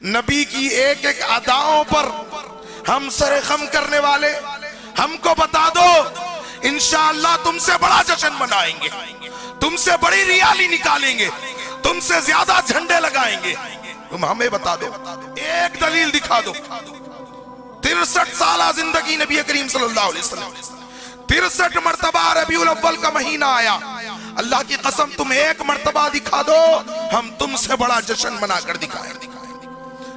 نبی کی ایک ایک اداؤں پر ہم سر خم کرنے والے، ہم کو بتا دو انشاءاللہ تم سے بڑا جشن منائیں گے، تم سے بڑی ریالی نکالیں گے، تم سے زیادہ جھنڈے لگائیں گے۔ تم ہمیں بتا دو، ایک دلیل دکھا دو۔ 63 سالہ زندگی نبی کریم صلی اللہ علیہ وسلم، 63 مرتبہ ربیع الاول کا مہینہ آیا۔ اللہ کی قسم تم ایک مرتبہ دکھا دو، ہم تم سے بڑا جشن منا کر دکھائیں۔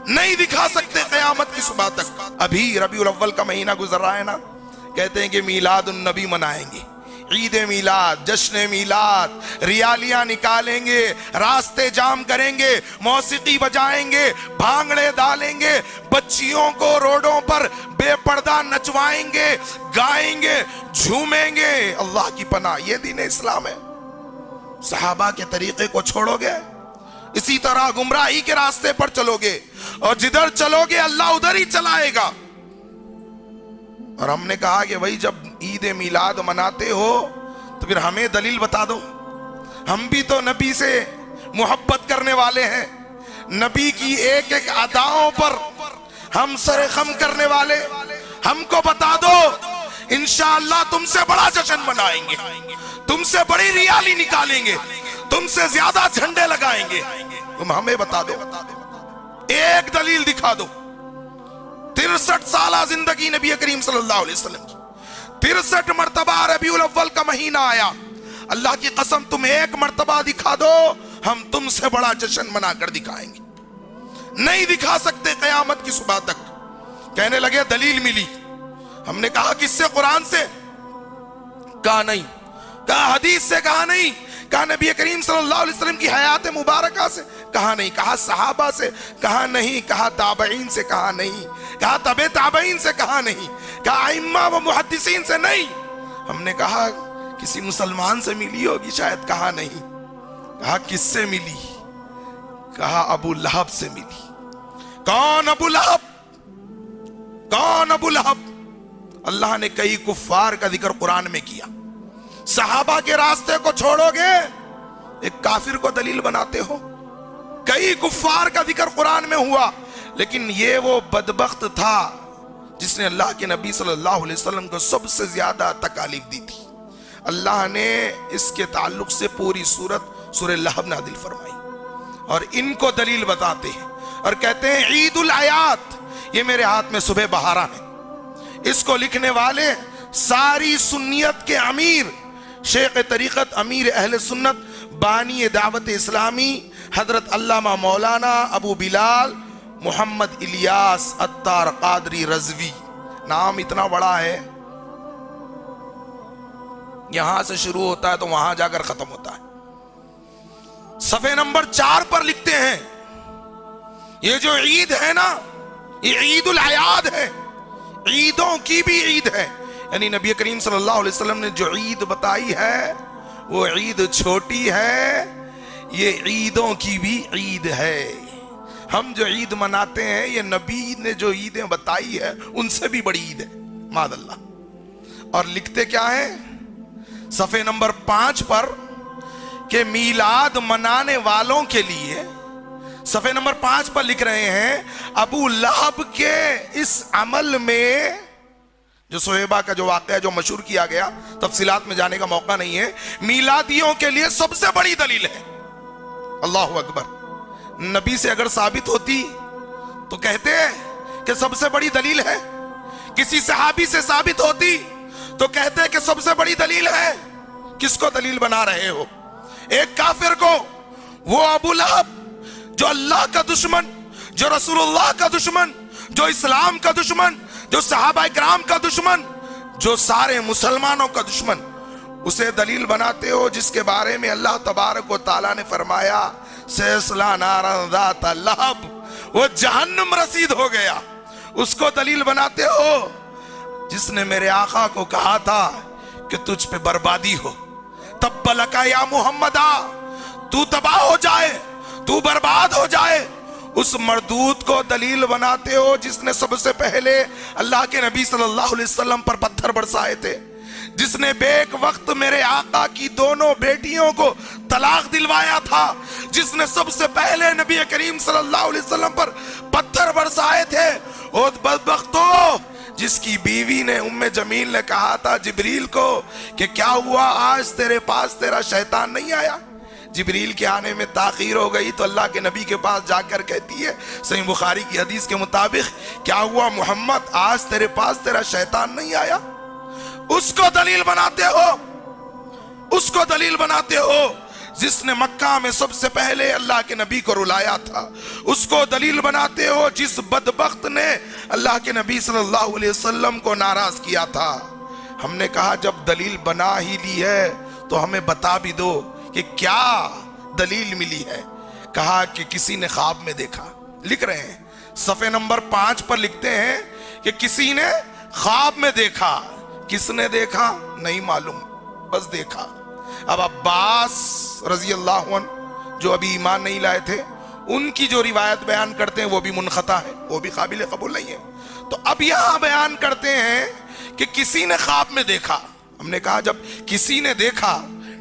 نہیں دکھا سکتے قیامت کی صبح تک۔ ابھی ربیع الاول کا مہینہ گزر رہا ہے نا، کہتے ہیں کہ میلاد النبی منائیں گے، عید میلاد، جشن میلاد، ریالیاں نکالیں گے، راستے جام کریں گے، موسیقی بجائیں گے، بھانگڑے ڈالیں گے، بچیوں کو روڈوں پر بے پردہ نچوائیں گے، گائیں گے، جھومیں گے۔ اللہ کی پناہ، یہ دین اسلام ہے؟ صحابہ کے طریقے کو چھوڑو گے؟ اسی طرح گمراہی کے راستے پر چلو گے، اور جدھر چلو گے اللہ ادھر ہی چلائے گا۔ اور ہم نے کہا کہ بھائی جب عید میلاد مناتے ہو تو پھر ہمیں دلیل بتا دو، ہم بھی تو نبی سے محبت کرنے والے ہیں، نبی کی ایک ایک اداؤں پر ہم سر خم کرنے والے، ہم کو بتا دو انشاءاللہ تم سے بڑا جشن منائیں گے، تم سے بڑی ریالی نکالیں گے، تم سے زیادہ جھنڈے لگائیں گے۔ تم ہمیں بتا دو، ایک دلیل دکھا دو۔ 63 سالہ زندگی نبی کریم صلی اللہ علیہ وسلم کی، 63 مرتبہ ربیع الاول کا مہینہ آیا۔ اللہ کی قسم تم ایک مرتبہ دکھا دو، ہم تم سے بڑا جشن منا کر دکھائیں گے۔ نہیں دکھا سکتے قیامت کی صبح تک۔ کہنے لگے دلیل ملی۔ ہم نے کہا کس سے؟ قرآن سے؟ کہا نہیں۔ کہا حدیث سے؟ کہا نہیں۔ کہا نبی کریم صلی اللہ علیہ وسلم کی حیات مبارکہ سے؟ کہا نہیں۔ کہا صحابہ سے؟ کہا نہیں۔ کہا تابعین سے؟ کہا نہیں۔ کہا تبع تابعین سے؟ کہا نہیں۔ کہا ائمہ و محدثین سے؟ نہیں۔ ہم نے کہا کسی مسلمان سے ملی ہوگی شاید؟ کہا نہیں۔ کہا کس سے ملی؟ کہا ابو لہب سے ملی۔ کون ابو لہب؟ کون ابو لہب؟ اللہ نے کئی کفار کا ذکر قرآن میں کیا۔ صحابہ کے راستے کو چھوڑو گے، ایک کافر کو دلیل بناتے ہو۔ کئی کفار کا ذکر قرآن میں ہوا، لیکن یہ وہ بدبخت تھا جس نے اللہ کے نبی صلی اللہ علیہ وسلم کو سب سے زیادہ تکالیف دی تھی۔ اللہ نے اس کے تعلق سے پوری سورہ لہب نازل فرمائی، اور ان کو دلیل بتاتے ہیں اور کہتے ہیں عید الآیات۔ یہ میرے ہاتھ میں صبح بہارا ہے، اس کو لکھنے والے ساری سنیت کے امیر، شیخ طریقت، امیر اہل سنت، بانی دعوت اسلامی، حضرت علامہ مولانا ابو بلال محمد الیاس عطار قادری رضوی۔ نام اتنا بڑا ہے، یہاں سے شروع ہوتا ہے تو وہاں جا کر ختم ہوتا ہے۔ صفحے نمبر 4 پر لکھتے ہیں یہ جو عید ہے نا، یہ عید الاعیاد ہے، عیدوں کی بھی عید ہے۔ یعنی نبی کریم صلی اللہ علیہ وسلم نے جو عید بتائی ہے وہ عید چھوٹی ہے، یہ عیدوں کی بھی عید ہے۔ ہم جو عید مناتے ہیں یہ نبی نے جو عیدیں بتائی ہے ان سے بھی بڑی عید ہے، معاذ اللہ۔ اور لکھتے کیا ہیں صفحے نمبر 5 پر کہ میلاد منانے والوں کے لیے، صفحے نمبر 5 پر لکھ رہے ہیں ابو لہب کے اس عمل میں، جو صہیبہ کا جو واقعہ جو مشہور کیا گیا، تفصیلات میں جانے کا موقع نہیں ہے، میلادیوں کے لیے سب سے بڑی دلیل ہے۔ اللہ اکبر۔ نبی سے اگر ثابت ہوتی تو کہتے کہ سب سے بڑی دلیل ہے، کسی صحابی سے ثابت ہوتی تو کہتے کہ سب سے بڑی دلیل ہے۔ کس کو دلیل بنا رہے ہو؟ ایک کافر کو، وہ ابو لہب جو اللہ کا دشمن، جو رسول اللہ کا دشمن، جو اسلام کا دشمن، جو صحابہ کرام کا دشمن، جو سارے مسلمانوں کا دشمن، اسے دلیل بناتے ہو جس کے بارے میں اللہ تبارک و تعالیٰ نے فرمایا سیصلی نارا ذات لہب، وہ جہنم رسید ہو گیا۔ اس کو دلیل بناتے ہو جس نے میرے آقا کو کہا تھا کہ تجھ پہ بربادی ہو، تب لکا یا محمدہ، تو تباہ ہو جائے، تو برباد ہو جائے۔ اس مردود کو دلیل بناتے ہو جس نے سب سے پہلے اللہ کے نبی صلی اللہ علیہ وسلم پر پتھر برسائے تھے، جس نے بیک وقت میرے آقا کی دونوں بیٹیوں کو طلاق دلوایا تھا، جس نے سب سے پہلے نبی کریم صلی اللہ علیہ وسلم پر او بدبختو جس کی بیوی نے ام جمیل نے کہا تھا جبریل کو کہ کیا ہوا آج تیرے پاس تیرا شیطان نہیں آیا؟ جبریل کے آنے میں تاخیر ہو گئی تو اللہ کے نبی کے پاس جا کر کہتی ہے صحیح بخاری کی حدیث کے مطابق کیا ہوا محمد آج تیرے پاس تیرا شیطان نہیں آیا؟ اس کو دلیل بناتے ہو، اس کو دلیل بناتے ہو جس نے مکہ میں سب سے پہلے اللہ کے نبی کو رلایا تھا، اس کو دلیل بناتے ہو جس بدبخت نے اللہ کے نبی صلی اللہ علیہ وسلم کو ناراض کیا تھا۔ ہم نے کہا جب دلیل بنا ہی لی ہے تو ہمیں بتا بھی دو کہ کیا دلیل ملی ہے۔ کہا کہ کسی نے خواب میں دیکھا، لکھ رہے ہیں صفحے نمبر 5 پر لکھتے ہیں کہ کسی نے خواب میں دیکھا۔ کس نے دیکھا نہیں معلوم، بس دیکھا۔ اب عباس رضی اللہ عنہ جو ابھی ایمان نہیں لائے تھے، ان کی جو روایت بیان کرتے ہیں وہ بھی منقطع ہے، وہ بھی قابل قبول نہیں ہے۔ تو اب یہاں بیان کرتے ہیں کہ کسی نے خواب میں دیکھا۔ ہم نے کہا جب کسی نے دیکھا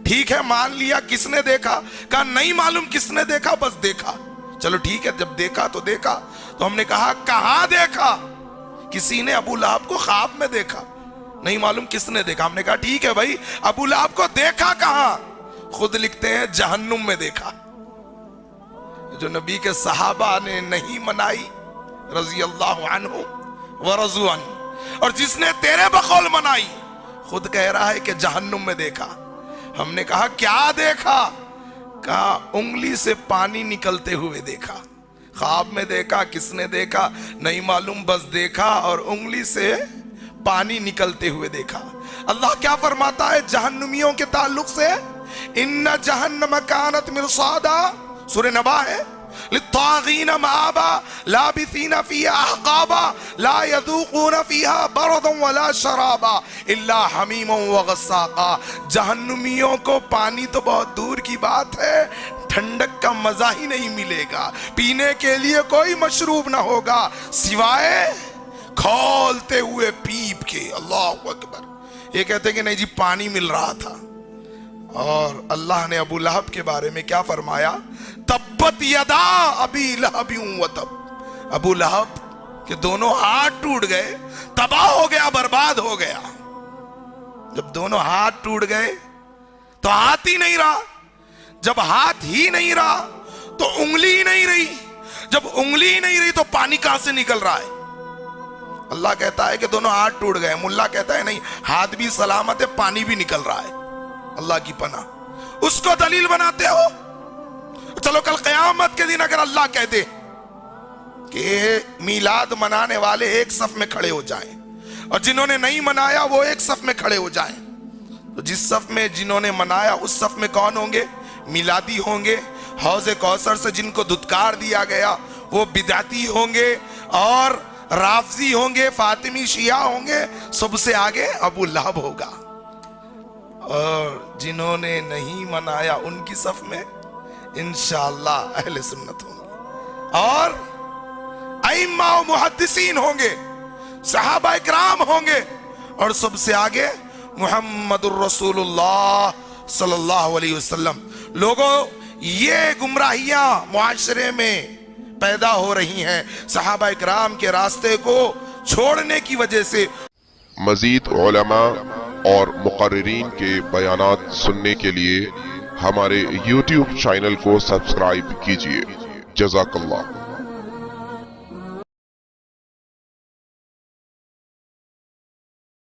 ٹھیک ہے، مان لیا کس نے دیکھا، کہا نہیں معلوم کس نے دیکھا، بس دیکھا۔ چلو ٹھیک ہے، جب دیکھا تو دیکھا، تو ہم نے کہا کہاں دیکھا؟ کسی نے ابو لہب کو خواب میں دیکھا، نہیں معلوم کس نے دیکھا۔ ہم نے کہا ٹھیک ہے بھائی، ابو لہب کو دیکھا کہاں؟ خود لکھتے ہیں جہنم میں دیکھا۔ جو نبی کے صحابہ نے نہیں منائی رضی اللہ عنہ ورضوا عنہ، اور جس نے تیرے بقول منائی خود کہہ رہا ہے کہ جہنم میں دیکھا۔ ہم نے کہا کیا دیکھا؟ کہا انگلی سے پانی نکلتے ہوئے دیکھا۔ خواب میں دیکھا، کس نے دیکھا نہیں معلوم، بس دیکھا اور انگلی سے پانی نکلتے ہوئے دیکھا۔ اللہ کیا فرماتا ہے جہنمیوں کے تعلق سے؟ ان جہنم کانت مرصادا، سورہ نبا ہے، للطاغین مآبا لابثین فیہا احقابا لا یذوقون فیہا بردا ولا شرابا الا حمیما وغساقا۔ جہنمیوں کو پانی تو بہت دور کی بات ہے، ٹھنڈک کا مزہ ہی نہیں ملے گا، پینے کے لیے کوئی مشروب نہ ہوگا سوائے کھولتے ہوئے پیپ کے۔ اللہ اکبر۔ یہ کہتے ہیں کہ نہیں جی پانی مل رہا تھا۔ اور اللہ نے ابو لہب کے بارے میں کیا فرمایا؟ تبت یدا ابی لہب وتب۔ ابو لہب کے دونوں ہاتھ ٹوٹ گئے، تباہ ہو گیا، برباد ہو گیا۔ جب دونوں ہاتھ ٹوٹ گئے تو ہاتھ ہی نہیں رہا، جب ہاتھ ہی نہیں رہا تو انگلی ہی نہیں رہی، جب انگلی ہی نہیں رہی تو پانی کہاں سے نکل رہا ہے؟ اللہ کہتا ہے کہ دونوں ہاتھ ٹوٹ گئے، ملا کہتا ہے نہیں ہاتھ بھی سلامت ہے، پانی بھی نکل رہا ہے۔ اللہ کی پناہ، اس کو دلیل بناتے ہو۔ چلو کل قیامت کے دن اگر اللہ کہہ دے کہ میلاد منانے والے ایک صف میں کھڑے ہو جائیں اور جنہوں نے نہیں منایا وہ ایک صف میں کھڑے ہو جائیں، تو جس صف میں جنہوں نے منایا اس صف میں کون ہوں گے؟ میلادی ہوں گے۔ حوض کوثر سے جن کو دھتکار دیا گیا وہ بدعتی ہوں گے، اور رافضی ہوں گے، فاطمی شیعہ ہوں گے، سب سے آگے ابو لہب ہوگا۔ اور جنہوں نے نہیں منایا ان کی صف میں انشاءاللہ اہل سنت ہوں گے، اور ائمہ و محدثین ہوں گے، صحابہ اکرام ہوں گے، اور سب سے آگے محمد الرسول اللہ صلی اللہ علیہ وسلم۔ لوگوں یہ گمراہیاں معاشرے میں پیدا ہو رہی ہیں صحابہ اکرام کے راستے کو چھوڑنے کی وجہ سے۔ مزید علماء اور مقررین کے بیانات سننے کے لیے ہمارے YouTube چینل کو سبسکرائب کیجیے۔ جزاک اللہ۔